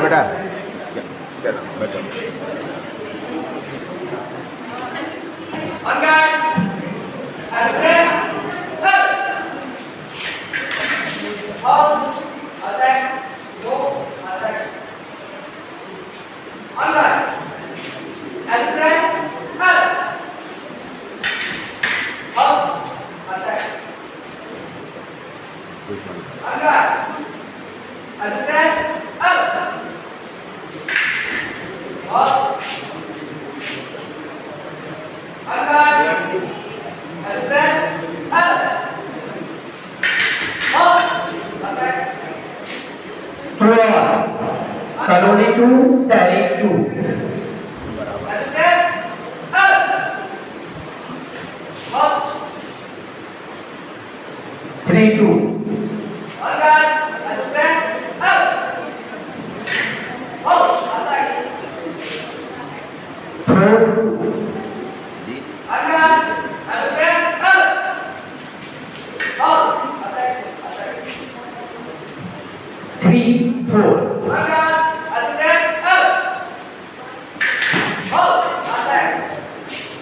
बेटा चलो बैठो Saloni 2, Sari 2. Three two. Three four.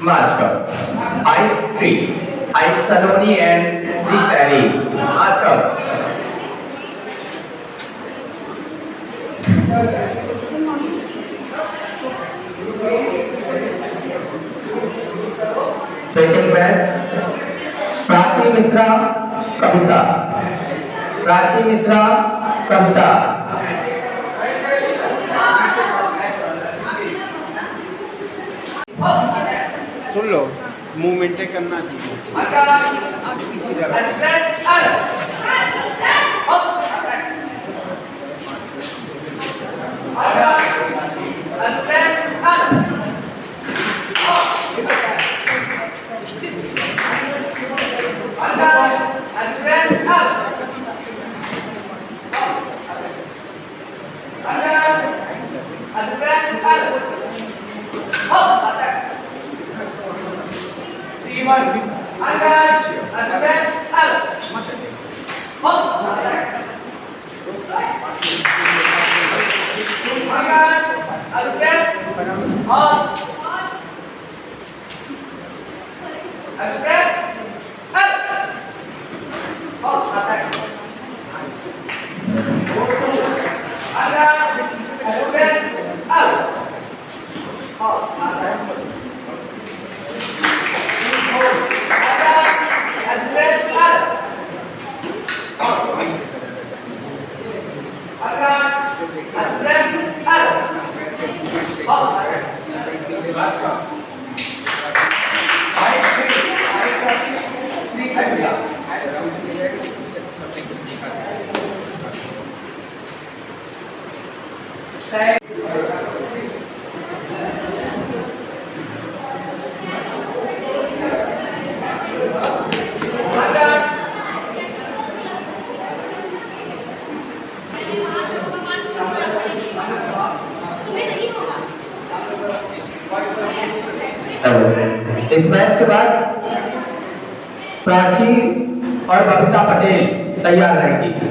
Master. I three. I Saloni and three Sari. Master. Second match. Prachi Misra, Kavita. Prachi Misra, Kavita. Soon low movement करना चाहिए इस match के बाद प्राची और बबीता पटेल तैयार रहेंगी।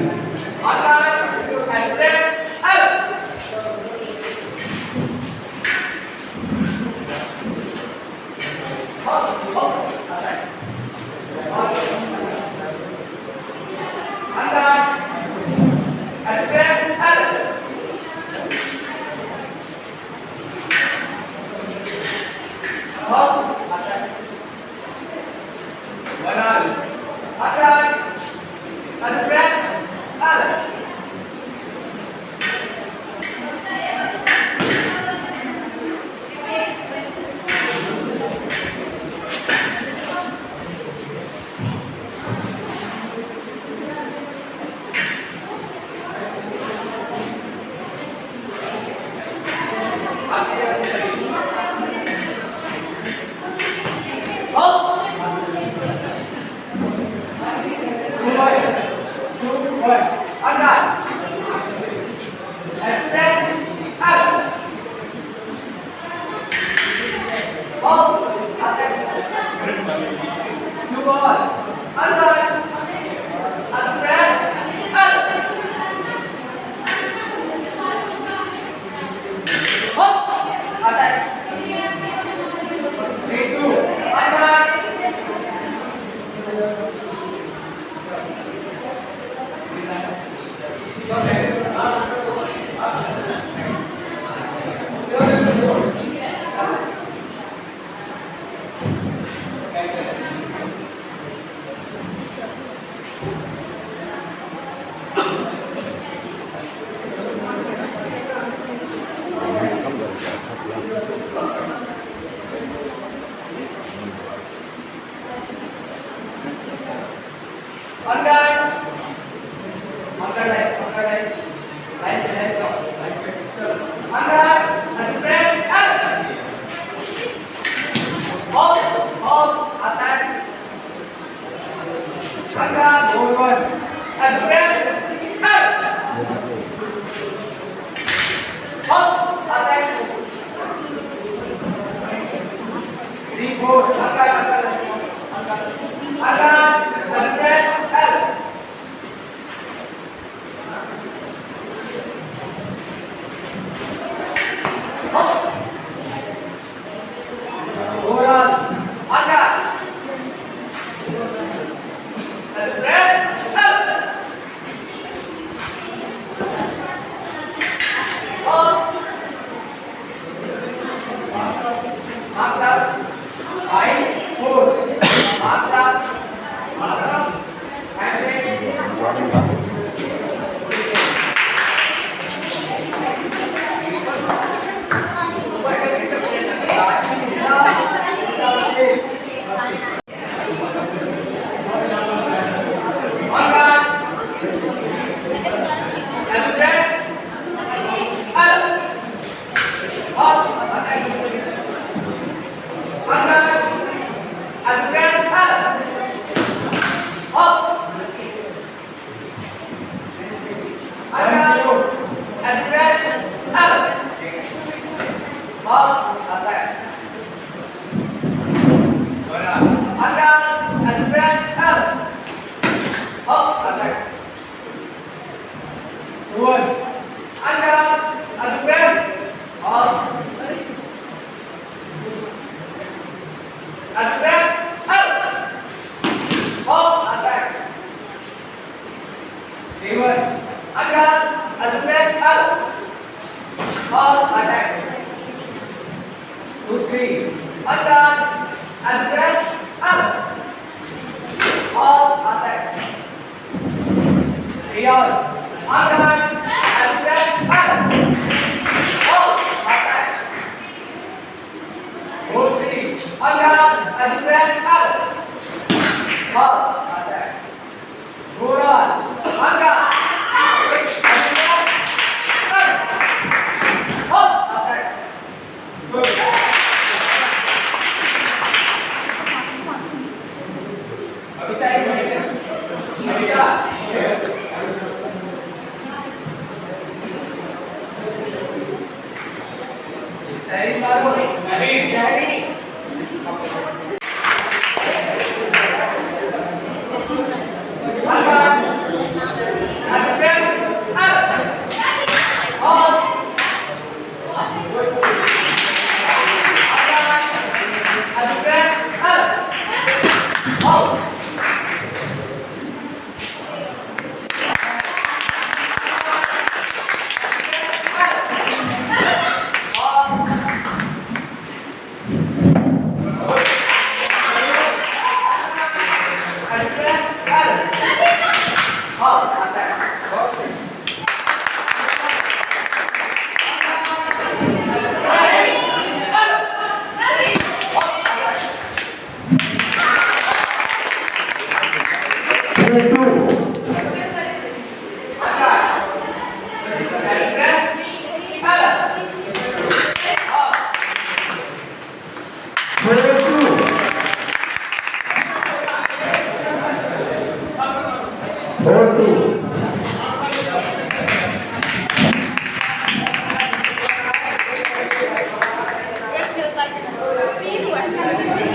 On guard. On guard right. On guard right. Right, left, right. On guard. And break. Up. Hold. Attack. On guard. Forward. And break. Up. Hold. Attack. 3, 4. On guard. On guard. On guard. On guard. And break. Up.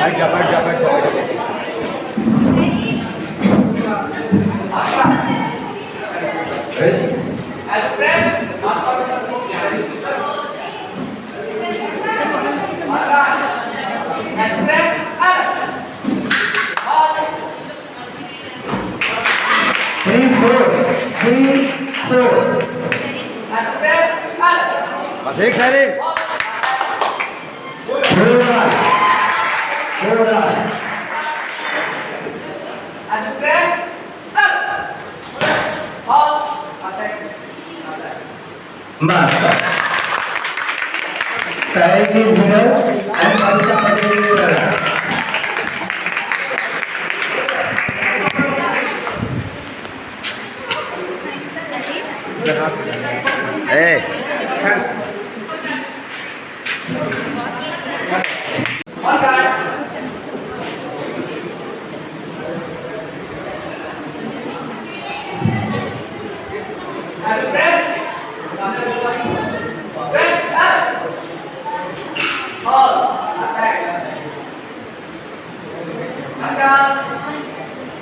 बैठ जा बैठ जा बैठ जा बस एक है Adu breath. Up. Pause. Attack. Master. Saya ini benar, ada macam macam ini benar. On guard. Adu breath. Sambil bermain. Breath. Up. Pause. Attack. On guard.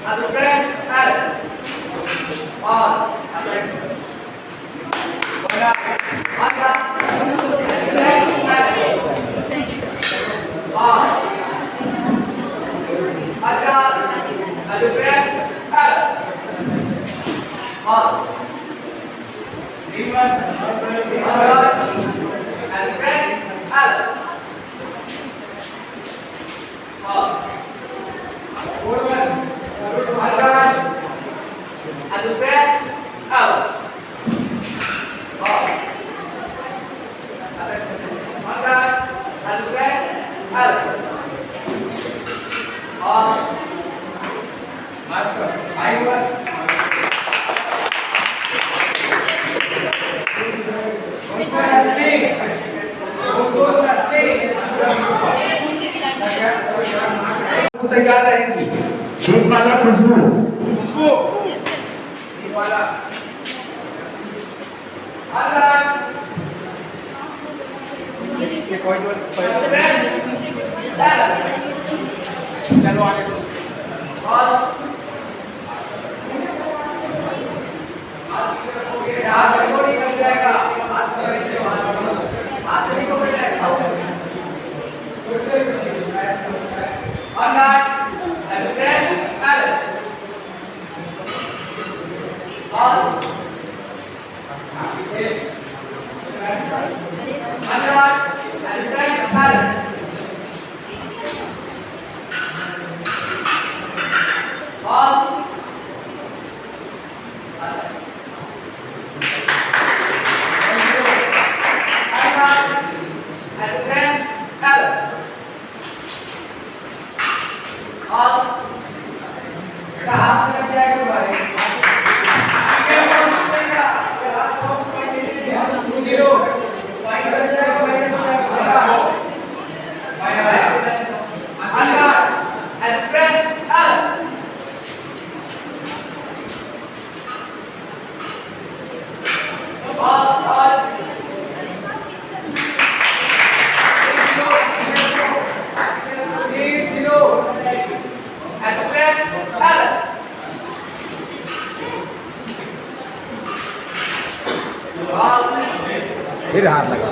Adu breath. Up. Pause. Attack. On guard. On guard. Breath. Up. Pause. Agak, adu breath, up. Pause. Agak, adu breath, up. Pause. Agak, adu breath, up. Pause. Agak, adu breath, up. Master, I1. तैयार रहेंगी एक वाला खुशबू वाला अलग चलो आगे और हाथ को नहीं कर जाएगा हाथ नहीं को बैठ जाएगा अलग ब्रेथ अलग और पीछे अलग ब्रेथ अलग और फिर हाथ लगा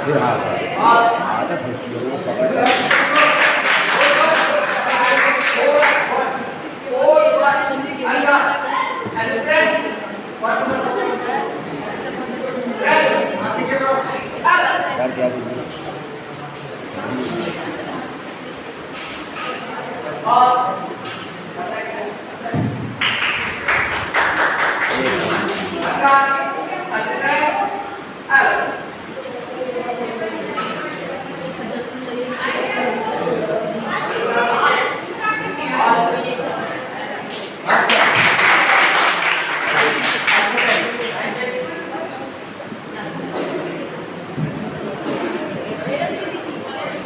फिर हाथ आदत होती है वो पकड़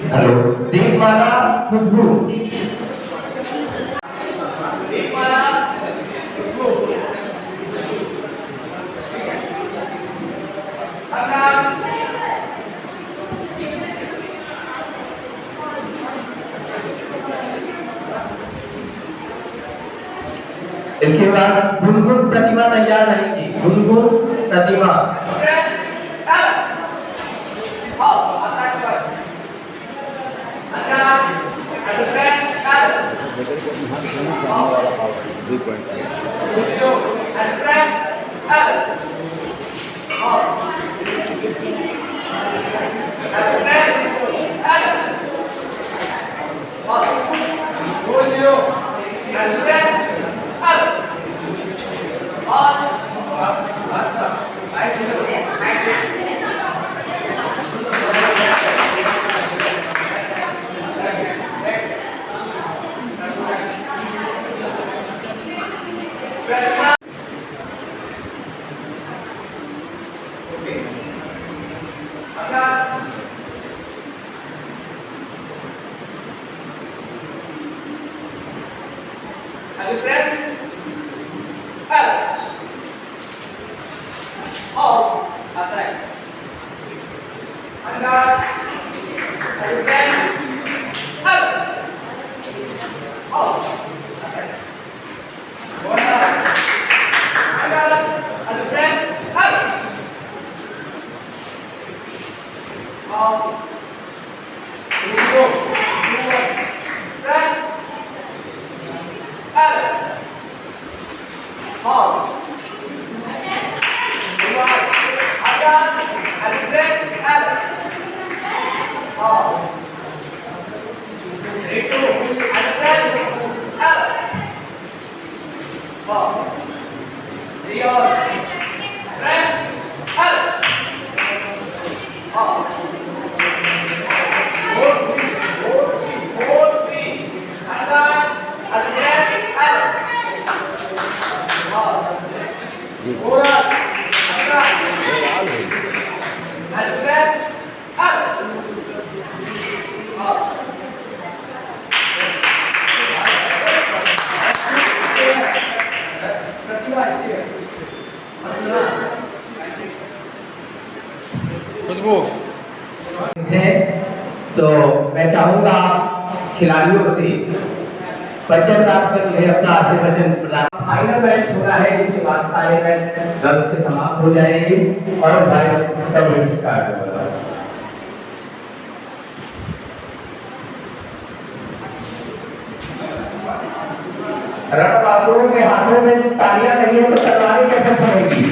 हेलो दीपमाला खुशबू इसके बाद गुनगुन प्रतिमा तैयार रहेगी गुनगुन प्रतिमा At the front, out. वगैरे करून हा घेऊन सामनावाला out 3 point At the front, out. Off. At the front, out. Off. At the front, out. On. Have you breath? Out. Hold. Attack. Under. Have you breath? Out. Hold. Attack. Under. Under. Have you breath? Out. Hold. Move. Breath. Out. Hold. Under. And breath. Out. Hold. 3, 2. And breath. Out. Hold. 3 on. Breath. Out. Hold. 4, 3. Under. And breath. Out. Hold. 4 on. Under. And breath. Out. Hold. खुशबू है तो मैं चाहूंगा खिलाड़ियों से 50,000 रुपये मुझे अपना आशीर्वचन प्रदान। फाइनल मैच हो रहा है जिसके बाद सारे मैच रन से समाप्त हो जाएंगे और भाई सब स्टार्ट होगा। रन आप लोगों के हाथों में तालियां नहीं है तो तलवारें कैसे चलेगी?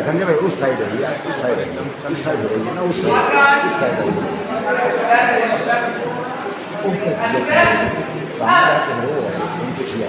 संजय भाई उस साइड है यार, उस साइड है, उस साइड हो रही है ना, उस साइड है। ओके सामने आके हो उनको किया